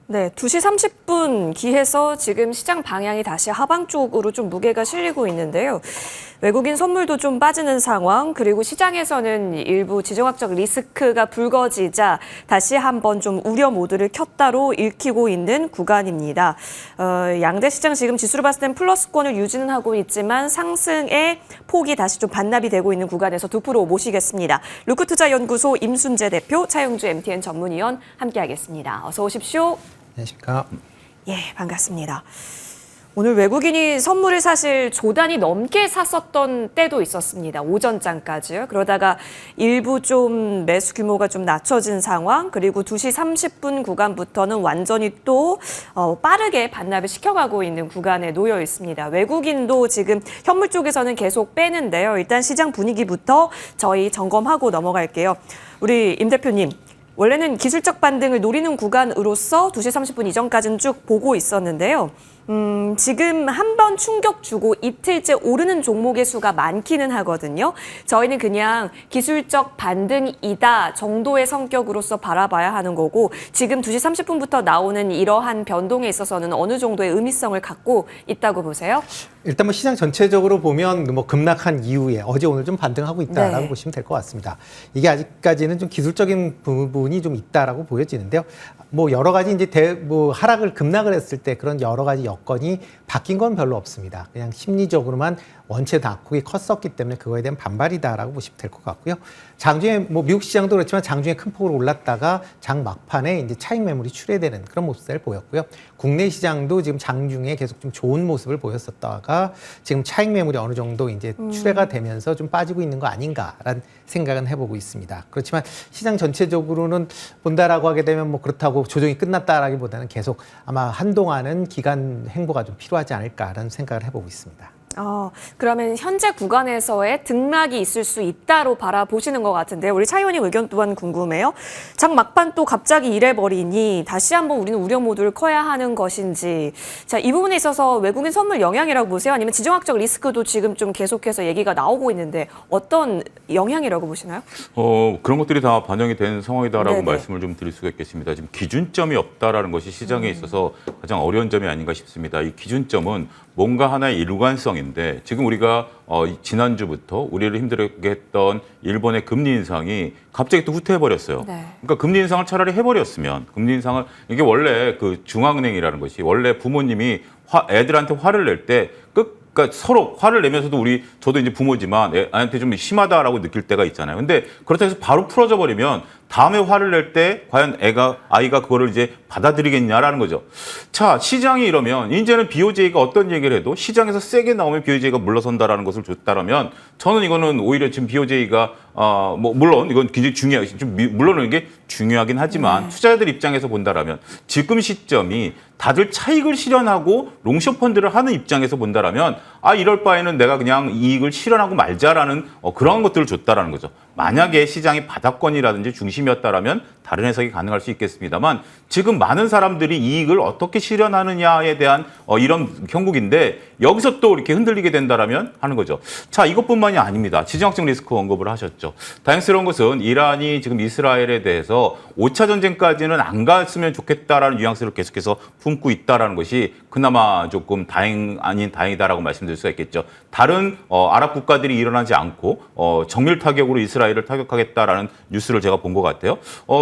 네, 2시 30분 기해서 지금 시장 방향이 다시 하방 쪽으로 좀 무게가 실리고 있는데요. 외국인 선물도 좀 빠지는 상황, 그리고 시장에서는 일부 지정학적 리스크가 불거지자 다시 한번 좀 우려 모드를 켰다로 읽히고 있는 구간입니다. 양대 시장 지금 지수로 봤을 땐 플러스권을 유지는 하고 있지만 상승의 폭이 다시 좀 반납이 되고 있는 구간에서 두 프로 모시겠습니다. 루크투자연구소 임순재 대표, 차영주 MTN 전문위원 함께하겠습니다. 어서 오십시오. 안녕하십니까. 예, 반갑습니다. 오늘 외국인이 선물을 사실 조 단위 넘게 샀었던 때도 있었습니다. 오전장까지요. 그러다가 일부 좀 매수 규모가 좀 낮춰진 상황, 그리고 2시 30분 구간부터는 완전히 또 빠르게 반납을 시켜가고 있는 구간에 놓여 있습니다. 외국인도 지금 현물 쪽에서는 계속 빼는데요. 일단 시장 분위기부터 저희 점검하고 넘어갈게요. 우리 임 대표님. 원래는 기술적 반등을 노리는 구간으로서 2시 30분 이전까지는 쭉 보고 있었는데요. 지금 한 번 충격 주고 이틀째 오르는 종목의 수가 많기는 하거든요. 저희는 그냥 기술적 반등이다 정도의 성격으로서 바라봐야 하는 거고, 지금 2시 30분부터 나오는 이러한 변동에 있어서는 어느 정도의 의미성을 갖고 있다고 보세요? 일단 뭐 시장 전체적으로 보면 뭐 급락한 이후에 어제 오늘 좀 반등하고 있다라고 네. 보시면 될 것 같습니다. 이게 아직까지는 좀 기술적인 부분이 좀 있다라고 보여지는데요. 뭐 여러 가지 이제 하락을 급락을 했을 때 그런 여러 가지 여건이 바뀐 건 별로 없습니다. 그냥 심리적으로만 원체 낙폭이 컸었기 때문에 그거에 대한 반발이다라고 보시면 될 것 같고요. 장중에 뭐 미국 시장도 그렇지만 장중에 큰 폭으로 올랐다가 장 막판에 이제 차익 매물이 출회되는 그런 모습을 보였고요. 국내 시장도 지금 장중에 계속 좀 좋은 모습을 보였었다가 지금 차익 매물이 어느 정도 이제 출회가 되면서 좀 빠지고 있는 거 아닌가라는 생각은 해보고 있습니다. 그렇지만 시장 전체적으로는 본다라고 하게 되면 뭐 그렇다고 조정이 끝났다라기보다는 계속 아마 한동안은 기간 행보가 좀 필요하지 않을까라는 생각을 해보고 있습니다. 그러면 현재 구간에서의 등락이 있을 수 있다로 바라보시는 것 같은데요. 우리 차 의원님 의견 또한 궁금해요. 장 막판 또 갑자기 이래버리니 다시 한번 우리는 우려 모드를 커야 하는 것인지. 자, 이 부분에 있어서 외국인 선물 영향이라고 보세요? 아니면 지정학적 리스크도 지금 좀 계속해서 얘기가 나오고 있는데 어떤 영향이라고 보시나요? 그런 것들이 다 반영이 된 상황이다라고 네네. 말씀을 좀 드릴 수가 있겠습니다. 지금 기준점이 없다라는 것이 시장에 있어서 가장 어려운 점이 아닌가 싶습니다. 이 기준점은 뭔가 하나의 일관성인데, 지금 우리가 지난주부터 우리를 힘들게 했던 일본의 금리 인상이 갑자기 또 후퇴해버렸어요. 네. 그러니까 금리 인상을 차라리 해버렸으면, 금리 인상을, 이게 원래 그 중앙은행이라는 것이 원래 부모님이 애들한테 화를 낼 때 그러니까 서로 화를 내면서도 저도 이제 부모지만 애한테 좀 심하다라고 느낄 때가 있잖아요. 근데 그렇다고 해서 바로 풀어져 버리면 다음에 화를 낼 때 과연 아이가 그거를 이제 받아들이겠냐라는 거죠. 자, 시장이 이러면 이제는 BOJ가 어떤 얘기를 해도 시장에서 세게 나오면 BOJ가 물러선다라는 것을 줬다라면, 저는 이거는 오히려 지금 BOJ가 물론 이건 굉장히 물러는 게 중요하긴 하지만 투자자들 입장에서 본다라면 지금 시점이 다들 차익을 실현하고 롱숏 펀드를 하는 입장에서 본다라면 이럴 바에는 내가 그냥 이익을 실현하고 말자라는 그런 것들을 줬다라는 거죠. 만약에 시장이 바닥권이라든지 중심이었다라면 다른 해석이 가능할 수 있겠습니다만, 지금 많은 사람들이 이익을 어떻게 실현하느냐에 대한 이런 형국인데 여기서 또 이렇게 흔들리게 된다라면 하는 거죠. 자, 이것뿐만이 아닙니다. 지정학적 리스크 언급을 하셨죠. 다행스러운 것은 이란이 지금 이스라엘에 대해서 5차 전쟁까지는 안 갔으면 좋겠다라는 뉘앙스를 계속해서 품고 있다라는 것이 그나마 조금 다행 아닌 다행이다라고 말씀드릴 수가 있겠죠. 다른 아랍 국가들이 일어나지 않고 정밀 타격으로 이스라엘을 타격하겠다라는 뉴스를 제가 본 것 같아요.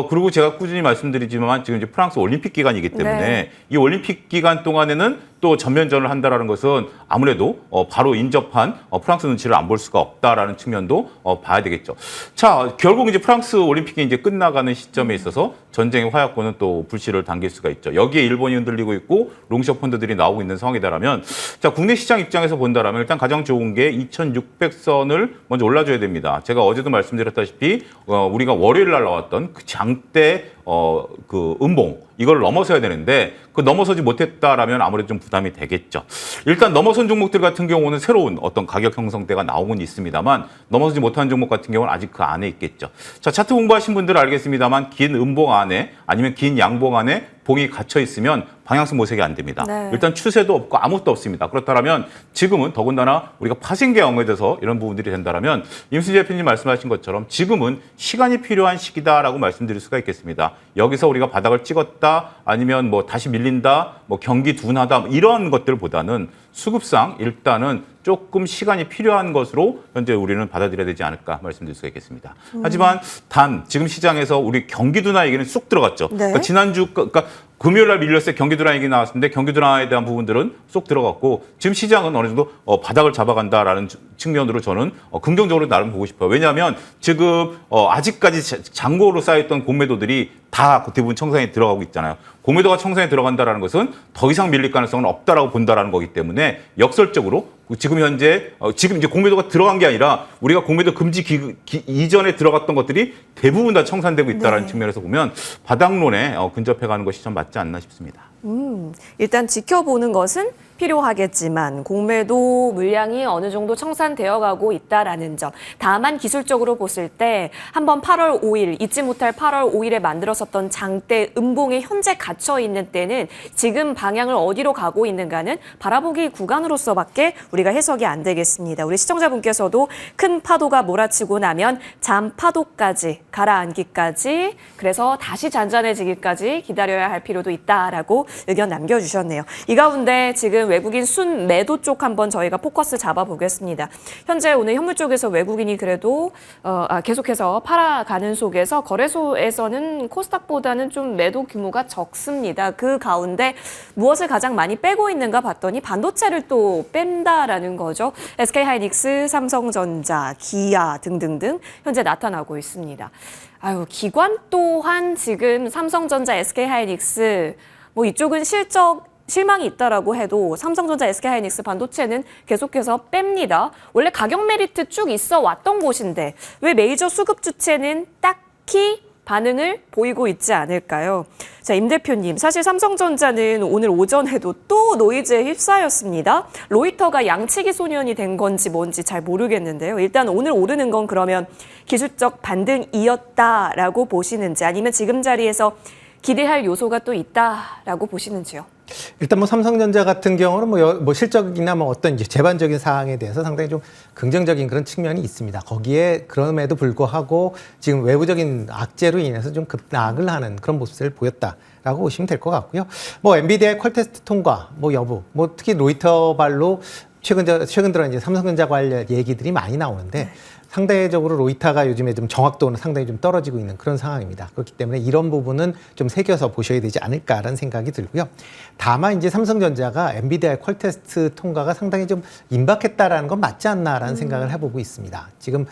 그리고 제가 꾸준히 말씀드리지만 지금 이제 프랑스 올림픽 기간이기 때문에 네. 이 올림픽 기간 동안에는 또 전면전을 한다라는 것은 아무래도 바로 인접한 프랑스 눈치를 안 볼 수가 없다라는 측면도 봐야 되겠죠. 자, 결국 이제 프랑스 올림픽이 이제 끝나가는 시점에 있어서 전쟁의 화약고는 또 불씨를 당길 수가 있죠. 여기에 일본이 흔들리고 있고 롱숏 펀드들이 나오고 있는 상황이다라면, 자, 국내 시장 입장에서 본다라면 일단 가장 좋은 게 2,600선을 먼저 올라줘야 됩니다. 제가 어제도 말씀드렸다시피 우리가 월요일 날 나왔던 그 장대 그 음봉, 이걸 넘어서야 되는데 그 넘어서지 못했다라면 아무래도 좀 부담이 되겠죠. 일단 넘어선 종목들 같은 경우는 새로운 어떤 가격 형성대가 나오곤 있습니다만, 넘어서지 못한 종목 같은 경우는 아직 그 안에 있겠죠. 자, 차트 공부하신 분들은 알겠습니다만 긴 음봉 안에 아니면 긴 양봉 안에 봉이 갇혀 있으면 방향성 모색이 안 됩니다. 네. 일단 추세도 없고 아무것도 없습니다. 그렇다면 지금은 더군다나 우리가 파생계 영역에서 이런 부분들이 된다면 임수지 대표님 말씀하신 것처럼 지금은 시간이 필요한 시기다라고 말씀드릴 수가 있겠습니다. 여기서 우리가 바닥을 찍었다 아니면 뭐 다시 밀린다, 뭐 경기 둔하다 이런 것들보다는 수급상 일단은 조금 시간이 필요한 것으로 현재 우리는 받아들여야 되지 않을까 말씀드릴 수가 있겠습니다. 하지만 단 지금 시장에서 우리 경기 둔화 얘기는 쑥 들어갔죠. 네. 그러니까 지난주 그러니까 금요일 날 밀렸을 때 경기 둔화 얘기 나왔는데 경기 둔화에 대한 부분들은 쏙 들어갔고 지금 시장은 어느 정도 바닥을 잡아간다라는 측면으로 저는 긍정적으로 나름 보고 싶어요. 왜냐하면 지금 아직까지 장고로 쌓였던 공매도들이 다 대부분 청산에 들어가고 있잖아요. 공매도가 청산에 들어간다라는 것은 더 이상 밀릴 가능성은 없다라고 본다라는 거기 때문에 역설적으로 지금 현재 지금 이제 공매도가 들어간 게 아니라 우리가 공매도 금지 이전에 들어갔던 것들이 대부분 다 청산되고 있다라는 네. 측면에서 보면 바닥론에 근접해가는 것이 좀 맞지 않나 싶습니다. 일단 지켜보는 것은 필요하겠지만 공매도 물량이 어느 정도 청산되어 가고 있다라는 점. 다만 기술적으로 봤을 때 한번 8월 5일 잊지 못할 8월 5일에 만들었었던 장대 음봉에 현재 갇혀 있는 때는 지금 방향을 어디로 가고 있는가는 바라보기 구간으로서밖에 우리가 해석이 안 되겠습니다. 우리 시청자분께서도 큰 파도가 몰아치고 나면 잠파도까지 가라앉기까지 그래서 다시 잔잔해지기까지 기다려야 할 필요도 있다라고 의견 남겨주셨네요. 이 가운데 지금 외국인 순 매도 쪽 한번 저희가 포커스 잡아보겠습니다. 현재 오늘 현물 쪽에서 외국인이 그래도 계속해서 팔아가는 속에서 거래소에서는 코스닥보다는 좀 매도 규모가 적습니다. 그 가운데 무엇을 가장 많이 빼고 있는가 봤더니 반도체를 또 뺀다라는 거죠. SK하이닉스, 삼성전자, 기아 등등등 현재 나타나고 있습니다. 아유, 기관 또한 지금 삼성전자, SK하이닉스 뭐 이쪽은 실망이 있다라고 해도 삼성전자, SK하이닉스 반도체는 계속해서 뺍니다. 원래 가격 메리트 쭉 있어 왔던 곳인데 왜 메이저 수급 주체는 딱히 반응을 보이고 있지 않을까요? 자, 임 대표님, 사실 삼성전자는 오늘 오전에도 또 노이즈에 휩싸였습니다. 로이터가 양치기 소년이 된 건지 뭔지 잘 모르겠는데요. 일단 오늘 오르는 건 그러면 기술적 반등이었다라고 보시는지 아니면 지금 자리에서 기대할 요소가 또 있다라고 보시는지요? 일단 뭐 삼성전자 같은 경우는 뭐 실적이나 뭐 어떤 이제 재반적인 사항에 대해서 상당히 좀 긍정적인 그런 측면이 있습니다. 거기에 그럼에도 불구하고 지금 외부적인 악재로 인해서 좀 급락을 하는 그런 모습을 보였다라고 보시면 될 것 같고요. 뭐 엔비디아의 퀄테스트 통과 뭐 여부, 뭐 특히 로이터 발로 최근 들어 이제 삼성전자 관련 얘기들이 많이 나오는데 상대적으로 로이터가 요즘에 좀 정확도는 상당히 좀 떨어지고 있는 그런 상황입니다. 그렇기 때문에 이런 부분은 좀 새겨서 보셔야 되지 않을까라는 생각이 들고요. 다만 이제 삼성전자가 엔비디아의 퀄테스트 통과가 상당히 좀 임박했다라는 건 맞지 않나라는 생각을 해보고 있습니다. 지금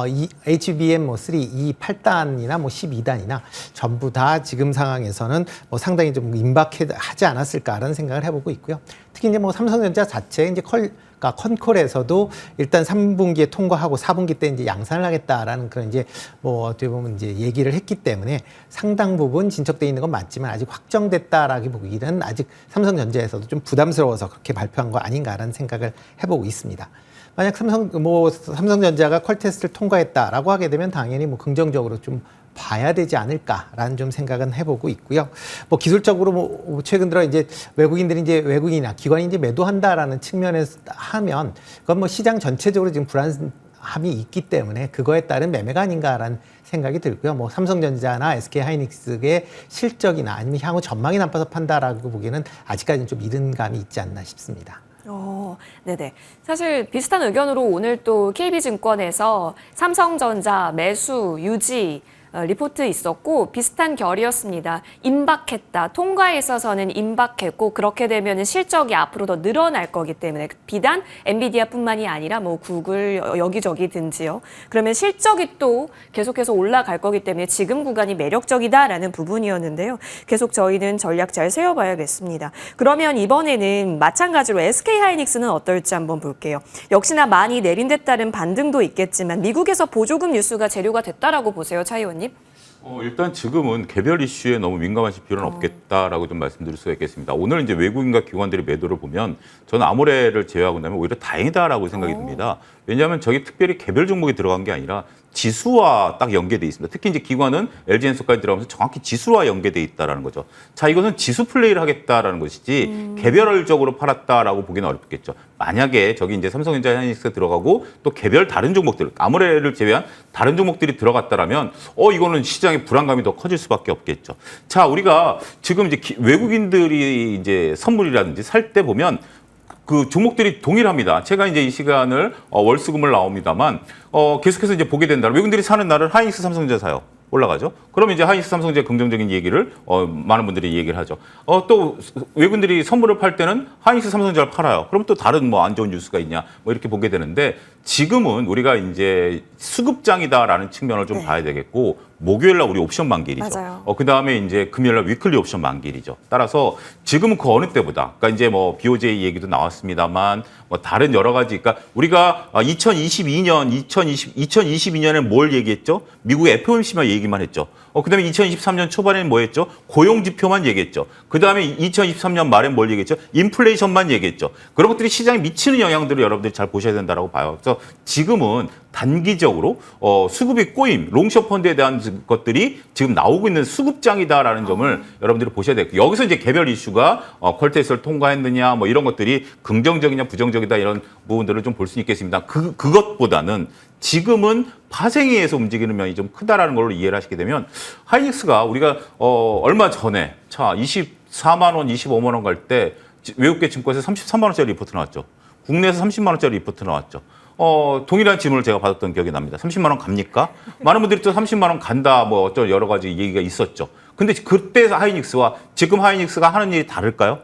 이 HBM 뭐 3, 8단이나 뭐 12단이나 전부 다 지금 상황에서는 뭐 상당히 좀 임박하지 않았을까라는 생각을 해보고 있고요. 특히 이제 뭐 삼성전자 자체 이제 컨콜에서도 일단 3분기에 통과하고 4분기 때 이제 양산을 하겠다라는 그런 이제 뭐 어떻게 보면 이제 얘기를 했기 때문에 상당 부분 진척돼 있는 건 맞지만 아직 확정됐다라기 보기는 아직 삼성전자에서도 좀 부담스러워서 그렇게 발표한 거 아닌가라는 생각을 해보고 있습니다. 만약 삼성전자가 퀄테스트를 통과했다라고 하게 되면 당연히 뭐 긍정적으로 좀 봐야 되지 않을까라는 좀 생각은 해보고 있고요. 뭐 기술적으로 뭐 최근 들어 이제 외국인이나 기관이 이제 매도한다라는 측면에서 하면 그건 뭐 시장 전체적으로 지금 불안함이 있기 때문에 그거에 따른 매매가 아닌가라는 생각이 들고요. 뭐 삼성전자나 SK하이닉스의 실적이나 아니면 향후 전망이 나빠서 판다라고 보기에는 아직까지는 좀 이른 감이 있지 않나 싶습니다. 네네. 사실 비슷한 의견으로 오늘 또 KB증권에서 삼성전자 매수 유지 리포트 있었고 비슷한 결이었습니다. 임박했다. 통과에 있어서는 임박했고 그렇게 되면 실적이 앞으로 더 늘어날 거기 때문에 비단 엔비디아뿐만이 아니라 뭐 구글 여기저기든지요. 그러면 실적이 또 계속해서 올라갈 거기 때문에 지금 구간이 매력적이다라는 부분이었는데요. 계속 저희는 전략 잘 세워봐야겠습니다. 그러면 이번에는 마찬가지로 SK하이닉스는 어떨지 한번 볼게요. 역시나 많이 내린 데 따른 반등도 있겠지만 미국에서 보조금 뉴스가 재료가 됐다라고 보세요, 차 의원님? 일단 지금은 개별 이슈에 너무 민감하실 필요는 없겠다라고 좀 말씀드릴 수가 있겠습니다. 오늘 이제 외국인과 기관들의 매도를 보면 저는 아모레를 제외하고 나면 오히려 다행이다라고 생각이 듭니다. 왜냐하면 저게 특별히 개별 종목이 들어간 게 아니라 지수와 딱 연계돼 있습니다. 특히 이제 기관은 LG엔솔까지 들어가면서 정확히 지수와 연계돼 있다라는 거죠. 자, 이것은 지수 플레이를 하겠다라는 것이지 개별적으로 팔았다라고 보기는 어렵겠죠. 만약에 저기 이제 삼성전자, 하이닉스가 들어가고 또 개별 다른 종목들, 아모레를 제외한 다른 종목들이 들어갔다라면 이거는 시장의 불안감이 더 커질 수밖에 없겠죠. 자, 우리가 지금 이제 외국인들이 이제 선물이라든지 살 때 보면 그 종목들이 동일합니다. 제가 이제 이 시간을 월수금을 나옵니다만 계속해서 이제 보게 된다. 외국인들이 사는 날은 하이닉스, 삼성전자 사요. 올라가죠. 그러면 이제 하이닉스, 삼성전자 긍정적인 얘기를 많은 분들이 얘기를 하죠. 또 외국인들이 선물을 팔 때는 하이닉스, 삼성전자를 팔아요. 그럼 또 다른 뭐 안 좋은 뉴스가 있냐 뭐 이렇게 보게 되는데 지금은 우리가 이제 수급장이다라는 측면을 좀 봐야 되겠고 목요일 날 우리 옵션 만기일이죠. 맞아요. 그다음에 이제 금요일 날 위클리 옵션 만기일이죠. 따라서 지금은 그 어느 때보다 그러니까 이제 뭐 BOJ 얘기도 나왔습니다만 뭐 다른 여러 가지 그러니까 우리가 2022년에 뭘 얘기했죠? 미국의 FOMC만 얘기만 했죠. 그다음에 2023년 초반에는 뭐 했죠? 고용 지표만 얘기했죠. 그다음에 2023년 말엔 뭘 얘기했죠? 인플레이션만 얘기했죠. 그런 것들이 시장에 미치는 영향들을 여러분들이 잘 보셔야 된다고 봐요. 그래서 지금은 단기적으로 수급이 꼬임, 롱숏 펀드에 대한 것들이 지금 나오고 있는 수급장이다라는 점을 여러분들이 보셔야 되고 여기서 이제 개별 이슈가 퀄테스트를 통과했느냐 뭐 이런 것들이 긍정적이냐 부정적이다 이런 부분들을 좀 볼 수 있겠습니다. 그것보다는 지금은 파생위에서 움직이는 면이 좀 크다라는 걸로 이해를 하시게 되면 하이닉스가 우리가 얼마 전에 24만 원, 25만 원 갈 때 외국계 증권에서 33만 원짜리 리포트 나왔죠. 국내에서 30만 원짜리 리포트 나왔죠. 동일한 질문을 제가 받았던 기억이 납니다. 30만 원 갑니까? 많은 분들이 또 30만 원 간다, 뭐 어떤 여러 가지 얘기가 있었죠. 근데 그때 하이닉스와 지금 하이닉스가 하는 일이 다를까요?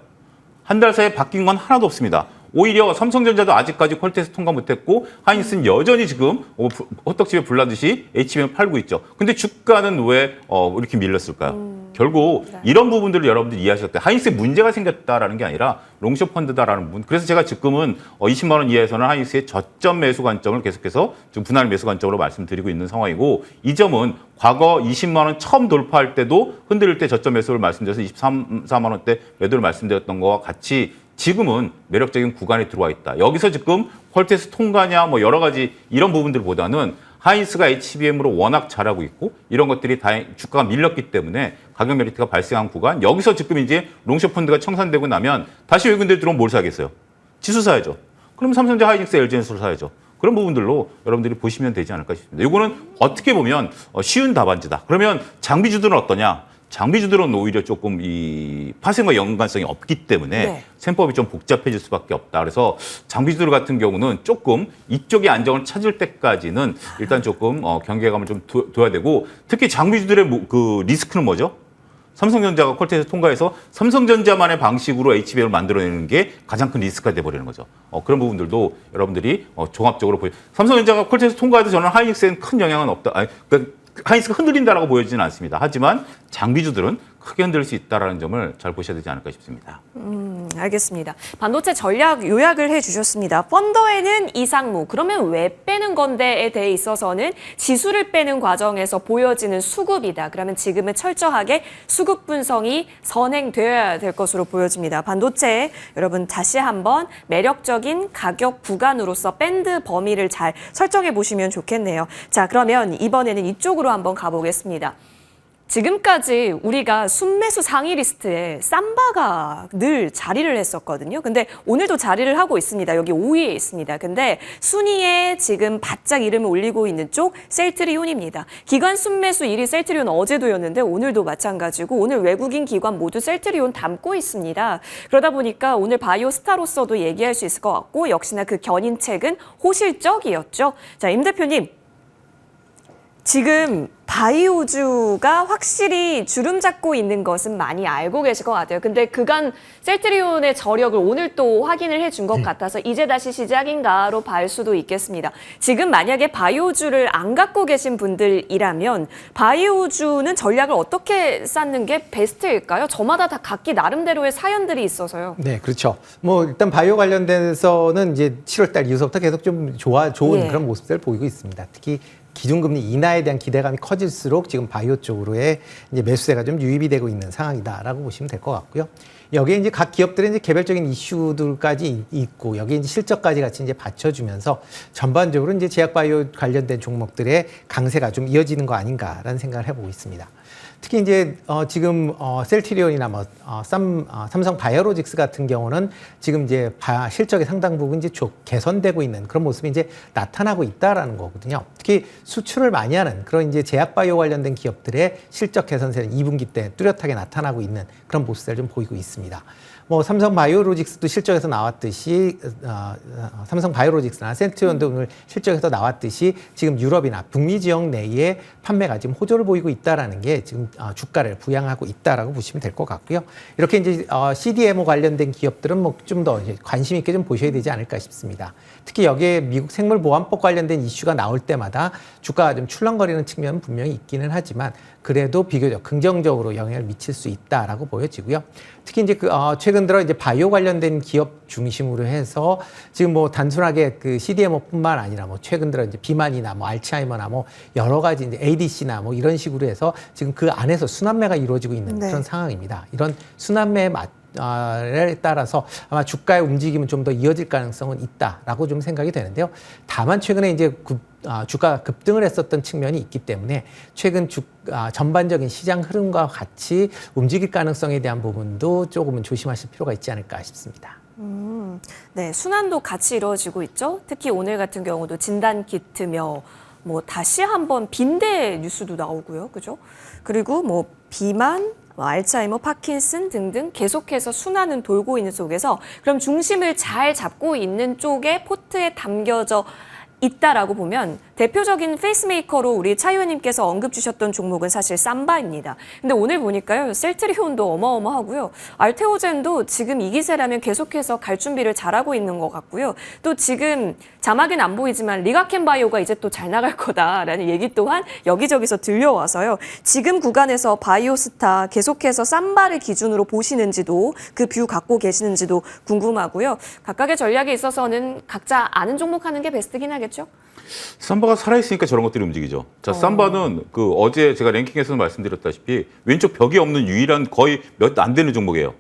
한 달 사이에 바뀐 건 하나도 없습니다. 오히려 삼성전자도 아직까지 퀄테스트 통과 못했고 하이닉스는 여전히 지금 호떡집에 불나듯이 HBM 팔고 있죠. 근데 주가는 왜 이렇게 밀렸을까요? 결국 이런 부분들을 여러분들이 이해하셨을 때 하이닉스에 문제가 생겼다라는 게 아니라 롱숏 펀드다라는 부분. 그래서 제가 지금은 20만 원 이하에서는 하이닉스의 저점 매수 관점을 계속해서 좀 분할 매수 관점으로 말씀드리고 있는 상황이고 이 점은 과거 20만 원 처음 돌파할 때도 흔들릴 때 저점 매수를 말씀드려서 24만 원대 매도를 말씀드렸던 거와 같이 지금은 매력적인 구간에 들어와 있다. 여기서 지금 퀄테스트 통과냐 뭐 여러 가지 이런 부분들보다는 하이닉스가 HBM으로 워낙 잘하고 있고 이런 것들이 주가가 밀렸기 때문에 가격 메리트가 발생한 구간 여기서 지금 이제 롱숏 펀드가 청산되고 나면 다시 외국인들이 들어오면 뭘 사겠어요? 지수 사야죠. 그럼 삼성전자, 하이닉스, LG엔솔 사야죠. 그런 부분들로 여러분들이 보시면 되지 않을까 싶습니다. 이거는 어떻게 보면 쉬운 답안지다. 그러면 장비주들은 어떠냐? 장비주들은 오히려 조금 이 파생과 연관성이 없기 때문에 셈법이 좀 복잡해질 수밖에 없다. 그래서 장비주들 같은 경우는 조금 이쪽의 안정을 찾을 때까지는 일단 조금 경계감을 좀 둬야 되고 특히 장비주들의 그 리스크는 뭐죠? 삼성전자가 퀄테스트 통과해서 삼성전자만의 방식으로 HBM을 만들어내는 게 가장 큰 리스크가 돼버리는 거죠. 그런 부분들도 여러분들이 종합적으로 삼성전자가 퀄테스트 통과해도 저는 하이닉스에는 큰 영향은 없다. 그러니까 하이닉스가 흔들린다라고 보여지지는 않습니다. 하지만 장비주들은 크게 흔들릴 수 있다는 점을 잘 보셔야 되지 않을까 싶습니다. 알겠습니다. 반도체 전략 요약을 해주셨습니다. 펀더에는 이상무, 그러면 왜 빼는 건데에 대해 있어서는 지수를 빼는 과정에서 보여지는 수급이다. 그러면 지금은 철저하게 수급 분석이 선행되어야 될 것으로 보여집니다. 반도체 여러분 다시 한번 매력적인 가격 구간으로서 밴드 범위를 잘 설정해 보시면 좋겠네요. 자, 그러면 이번에는 이쪽으로 한번 가보겠습니다. 지금까지 우리가 순매수 상위 리스트에 삼바가 늘 자리를 했었거든요. 근데 오늘도 자리를 하고 있습니다. 여기 5위에 있습니다. 근데 순위에 지금 바짝 이름을 올리고 있는 쪽 셀트리온입니다. 기관 순매수 1위 셀트리온 어제도였는데 오늘도 마찬가지고 오늘 외국인 기관 모두 셀트리온 담고 있습니다. 그러다 보니까 오늘 바이오 스타로서도 얘기할 수 있을 것 같고 역시나 그 견인책은 호실적이었죠. 자, 임 대표님. 지금 바이오주가 확실히 주름 잡고 있는 것은 많이 알고 계실 것 같아요. 근데 그간 셀트리온의 저력을 오늘 또 확인을 해준 것 같아서 이제 다시 시작인가로 볼 수도 있겠습니다. 지금 만약에 바이오주를 안 갖고 계신 분들이라면 바이오주는 전략을 어떻게 쌓는 게 베스트일까요? 저마다 다 각기 나름대로의 사연들이 있어서요. 네, 그렇죠. 뭐 일단 바이오 관련돼서는 이제 7월달 이후부터 계속 좀 좋은 그런 모습들을 보이고 있습니다. 특히 기준금리 인하에 대한 기대감이 커질수록 지금 바이오 쪽으로의 이제 매수세가 좀 유입이 되고 있는 상황이다라고 보시면 될 것 같고요. 여기에 이제 각 기업들의 이제 개별적인 이슈들까지 있고 여기에 이제 실적까지 같이 이제 받쳐주면서 전반적으로 이제 제약바이오 관련된 종목들의 강세가 좀 이어지는 거 아닌가라는 생각을 해보고 있습니다. 특히 이제 지금 셀트리온이나 삼성 바이오로직스 같은 경우는 지금 이제 실적의 상당 부분 이제 개선되고 있는 그런 모습이 이제 나타나고 있다라는 거거든요. 특히 수출을 많이 하는 그런 이제 제약바이오 관련된 기업들의 실적 개선세는 2분기 때 뚜렷하게 나타나고 있는 그런 모습을 좀 보이고 있습니다. 뭐 삼성 바이오로직스도 실적에서 나왔듯이 삼성 바이오로직스나 셀트리온도 오늘 실적에서 나왔듯이 지금 유럽이나 북미 지역 내에 판매가 지금 호조를 보이고 있다라는 게 지금 주가를 부양하고 있다라고 보시면 될 것 같고요. 이렇게 이제 CDMO 관련된 기업들은 뭐 좀 더 관심 있게 좀 보셔야 되지 않을까 싶습니다. 특히 여기에 미국 생물보안법 관련된 이슈가 나올 때마다 주가가 좀 출렁거리는 측면은 분명히 있기는 하지만 그래도 비교적 긍정적으로 영향을 미칠 수 있다라고 보여지고요. 특히 이제 최근 들어 이제 바이오 관련된 기업 중심으로 해서 지금 뭐 단순하게 그 CDMO뿐만 아니라 뭐 최근 들어 이제 비만이나 뭐 알츠하이머나 뭐 여러 가지 이제 ADC나 뭐 이런 식으로 해서 지금 그 안에서 순환매가 이루어지고 있는 네. 그런 상황입니다. 이런 순환매에 따라서 아마 주가의 움직임은 좀 더 이어질 가능성은 있다라고 좀 생각이 되는데요. 다만 최근에 이제 주가가 급등을 했었던 측면이 있기 때문에 최근 전반적인 시장 흐름과 같이 움직일 가능성에 대한 부분도 조금은 조심하실 필요가 있지 않을까 싶습니다. 네, 순환도 같이 이루어지고 있죠. 특히 오늘 같은 경우도 진단키트며 뭐 다시 한번 빈대 뉴스도 나오고요. 그죠? 그리고 뭐 비만, 알츠하이머, 파킨슨 등등 계속해서 순환은 돌고 있는 속에서 그럼 중심을 잘 잡고 있는 쪽에 포트에 담겨져 있다라고 보면 대표적인 페이스메이커로 우리 차 의원님께서 언급 주셨던 종목은 사실 삼바입니다. 근데 오늘 보니까요. 셀트리온도 어마어마하고요. 알테오젠도 지금 이 기세라면 계속해서 갈 준비를 잘하고 있는 것 같고요. 또 지금 자막엔 안 보이지만 리가켄바이오가 이제 또 잘 나갈 거다라는 얘기 또한 여기저기서 들려와서요. 지금 구간에서 바이오스타 계속해서 삼바를 기준으로 보시는지도 그 뷰 갖고 계시는지도 궁금하고요. 각각의 전략에 있어서는 각자 아는 종목 하는 게 베스트긴 하겠죠? 삼바가 살아있으니까 저런 것들이 움직이죠. 자, 삼바는 그 어제 제가 랭킹에서도 말씀드렸다시피 왼쪽 벽이 없는 유일한 거의 몇 안 되는 종목이에요.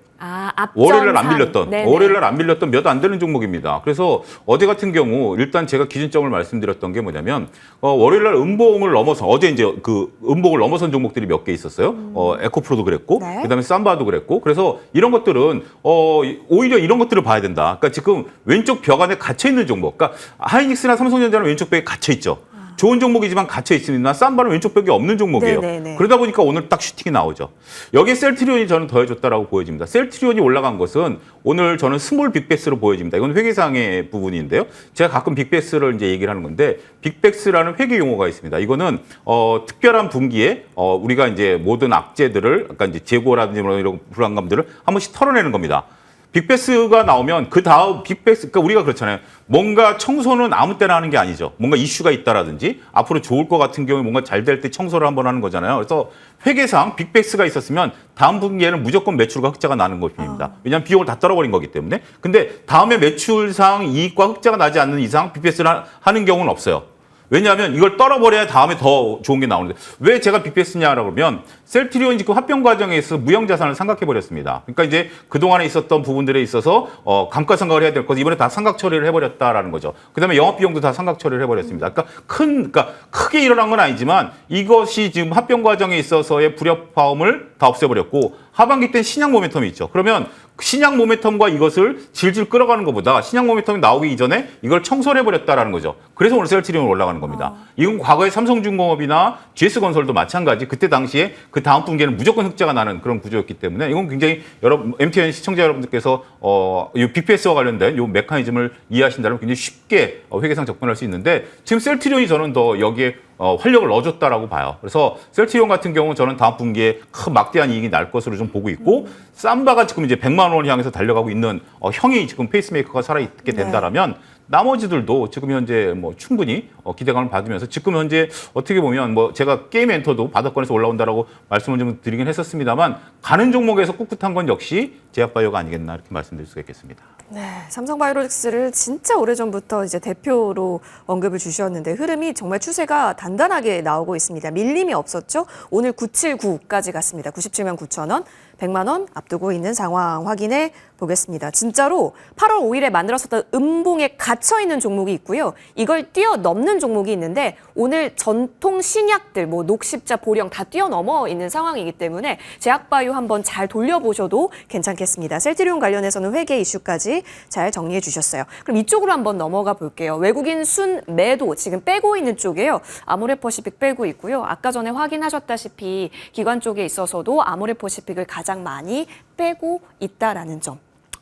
월요일날 안 밀렸던, 월요일날 안 밀렸던 몇 안 되는 종목입니다. 그래서 어제 같은 경우 일단 제가 기준점을 말씀드렸던 게 뭐냐면 월요일날 음봉을 넘어서 어제 이제 그 음봉을 넘어선 종목들이 몇 개 있었어요. 에코프로도 그랬고, 네. 그다음에 삼바도 그랬고, 그래서 이런 것들은 오히려 이런 것들을 봐야 된다. 그러니까 지금 왼쪽 벽 안에 갇혀 있는 종목, 그러니까 하이닉스나 삼성전자는 왼쪽 벽에 갇혀 있죠. 좋은 종목이지만 갇혀 있습니다. 삼바는 왼쪽 벽이 없는 종목이에요. 네네네. 그러다 보니까 오늘 딱 슈팅이 나오죠. 여기에 셀트리온이 저는 더해줬다라고 보여집니다. 셀트리온이 올라간 것은 오늘 저는 스몰 빅베스로 보여집니다. 이건 회계상의 부분인데요. 제가 가끔 빅베스를 이제 얘기를 하는 건데 빅베스라는 회계 용어가 있습니다. 이거는 특별한 분기에 우리가 이제 모든 악재들을, 그러니까 이제 재고라든지 이런 불안감들을 한 번씩 털어내는 겁니다. 빅베스가 나오면 그 다음 빅베스, 그러니까 우리가 그렇잖아요. 뭔가 청소는 아무 때나 하는 게 아니죠. 뭔가 이슈가 있다라든지 앞으로 좋을 것 같은 경우에 뭔가 잘 될 때 청소를 한번 하는 거잖아요. 그래서 회계상 빅베스가 있었으면 다음 분기에는 무조건 매출과 흑자가 나는 것입니다. 왜냐하면 비용을 다 떨어버린 거기 때문에. 근데 다음에 매출상 이익과 흑자가 나지 않는 이상 빅베스를 하는 경우는 없어요. 왜냐하면 이걸 떨어버려야 다음에 더 좋은 게 나오는데 왜 제가 빅베스냐라고 그러면 셀트리온이 지금 합병 과정에서 무형자산을 상각해버렸습니다. 그러니까 이제 그동안에 있었던 부분들에 있어서 감가상각을 해야 될 것 이번에 다 상각 처리를 해버렸다라는 거죠. 그다음에 영업비용도 다 상각 처리를 해버렸습니다. 그러니까 크게 일어난 건 아니지만 이것이 지금 합병 과정에 있어서의 불협화음을 다 없애버렸고 하반기 때 신약 모멘텀이 있죠. 그러면 신약 모멘텀과 이것을 질질 끌어가는 것보다 신약 모멘텀이 나오기 이전에 이걸 청소를 해버렸다라는 거죠. 그래서 오늘 셀트리온이 올라가는 겁니다. 이건 과거에 삼성중공업이나 GS건설도 마찬가지. 그때 당시에 그 다음 분기에는 무조건 흑자가 나는 그런 구조였기 때문에 이건 굉장히 MTN 시청자 여러분들께서 이 빅베스와 관련된 이 메커니즘을 이해하신다면 굉장히 쉽게 회계상 접근할 수 있는데 지금 셀트리온이 저는 더 여기에 활력을 넣어줬다라고 봐요. 그래서 셀트리온 같은 경우는 저는 다음 분기에 큰 막대한 이익이 날 것으로 좀 보고 있고 삼바가 지금 이제 100만 원을 향해서 달려가고 있는 형이 지금 페이스메이커가 살아있게 된다라면 나머지들도 지금 현재 뭐 충분히 기대감을 받으면서 지금 현재 어떻게 보면 뭐 제가 게임 엔터도 바닥권에서 올라온다라고 말씀을 좀 드리긴 했었습니다만 가는 종목에서 꿋꿋한 건 역시 제약바이오가 아니겠나 이렇게 말씀드릴 수가 있겠습니다. 네, 삼성바이오로직스를 진짜 오래전부터 이제 대표로 언급을 주셨는데 흐름이 정말 추세가 단단하게 나오고 있습니다. 밀림이 없었죠. 오늘 979까지 갔습니다. 97만 9천 원. 100만 원 앞두고 있는 상황 확인해 보겠습니다. 진짜로 8월 5일에 만들었었던 음봉에 갇혀 있는 종목이 있고요. 이걸 뛰어넘는 종목이 있는데 오늘 전통 신약들, 뭐 녹십자, 보령 다 뛰어넘어 있는 상황이기 때문에 제약바이오 한번 잘 돌려보셔도 괜찮겠습니다. 셀트리온 관련해서는 회계 이슈까지 잘 정리해 주셨어요. 그럼 이쪽으로 한번 넘어가 볼게요. 외국인 순 매도 지금 빼고 있는 쪽이에요. 아모레퍼시픽 빼고 있고요. 아까 전에 확인하셨다시피 기관 쪽에 있어서도 아모레퍼시픽을 가장 많이 빼고 있다라는 점.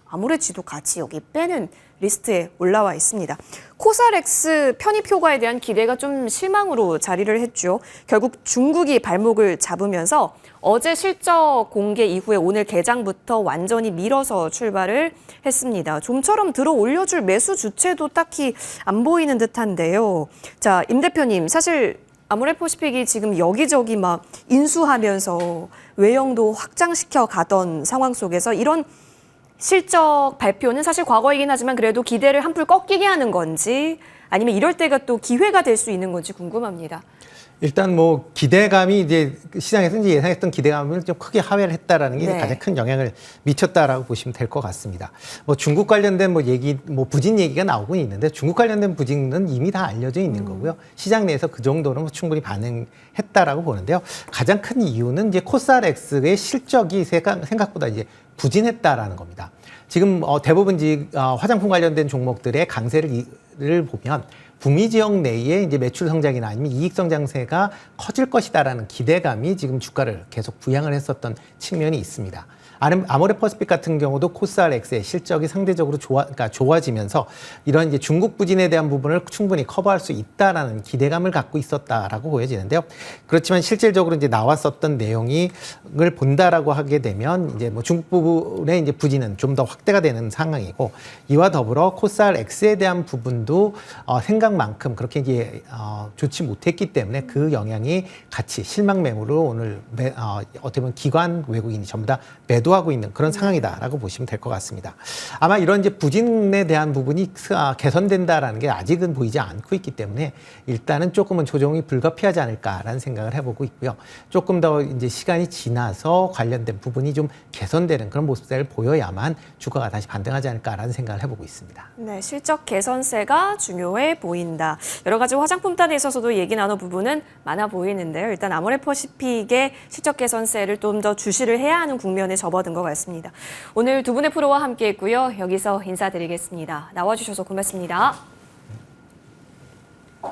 아모레지도 같이 여기 빼는 리스트에 올라와 있습니다. 코살엑스 편입 효과에 대한 기대가 좀 실망으로 자리를 했죠. 결국 중국이 발목을 잡으면서 어제 실적 공개 이후에 오늘 개장부터 완전히 밀어서 출발을 했습니다. 좀처럼 들어 올려줄 매수 주체도 딱히 안 보이는 듯한데요. 자, 임 대표님, 사실 아모레퍼시픽이 지금 여기저기 막 인수하면서 외형도 확장시켜 가던 상황 속에서 이런 실적 발표는 사실 과거이긴 하지만 그래도 기대를 한풀 꺾이게 하는 건지 아니면 이럴 때가 또 기회가 될 수 있는 건지 궁금합니다. 일단 뭐 기대감이 이제 시장에서 이제 예상했던 기대감을 좀 크게 하회를 했다라는 게 네. 가장 큰 영향을 미쳤다라고 보시면 될 것 같습니다. 뭐 중국 관련된 뭐 얘기, 뭐 부진 얘기가 나오고 있는데 중국 관련된 부진은 이미 다 알려져 있는 거고요. 시장 내에서 그 정도는 뭐 충분히 반응했다라고 보는데요. 가장 큰 이유는 이제 코스닥의 실적이 생각보다 이제 부진했다라는 겁니다. 지금 대부분 화장품 관련된 종목들의 강세를 보면 북미 지역 내에 이제 매출 성장이나 아니면 이익 성장세가 커질 것이다라는 기대감이 지금 주가를 계속 부양을 했었던 측면이 있습니다. 아모레퍼시픽 같은 경우도 코스알엑스의 실적이 상대적으로 좋아지면서 이런 이제 중국 부진에 대한 부분을 충분히 커버할 수 있다라는 기대감을 갖고 있었다라고 보여지는데요. 그렇지만 실질적으로 이제 나왔었던 내용을 본다라고 하게 되면 이제 뭐 중국 부분의 이제 부진은 좀 더 확대가 되는 상황이고 이와 더불어 코스알엑스에 대한 부분도 생각만큼 그렇게 이제 좋지 못했기 때문에 그 영향이 같이 실망 매물로 오늘 어떻게 보면 기관 외국인이 전부 다 매도하고 있는 그런 상황이다라고 보시면 될 것 같습니다. 아마 이런 이제 부진에 대한 부분이 개선된다라는 게 아직은 보이지 않고 있기 때문에 일단은 조금은 조정이 불가피하지 않을까라는 생각을 해보고 있고요. 조금 더 이제 시간이 지나서 관련된 부분이 좀 개선되는 그런 모습들을 보여야만 주가가 다시 반등하지 않을까라는 생각을 해보고 있습니다. 네, 실적 개선세가 중요해 보인다. 여러 가지 화장품단에 있어서도 얘기 나눈 부분은 많아 보이는데요. 일단 아모레퍼시픽의 실적 개선세를 좀 더 주시를 해야 하는 국면에 접어든 것 같습니다. 오늘 두 분의 프로와 함께했고요. 여기서 인사드리겠습니다. 나와주셔서 고맙습니다.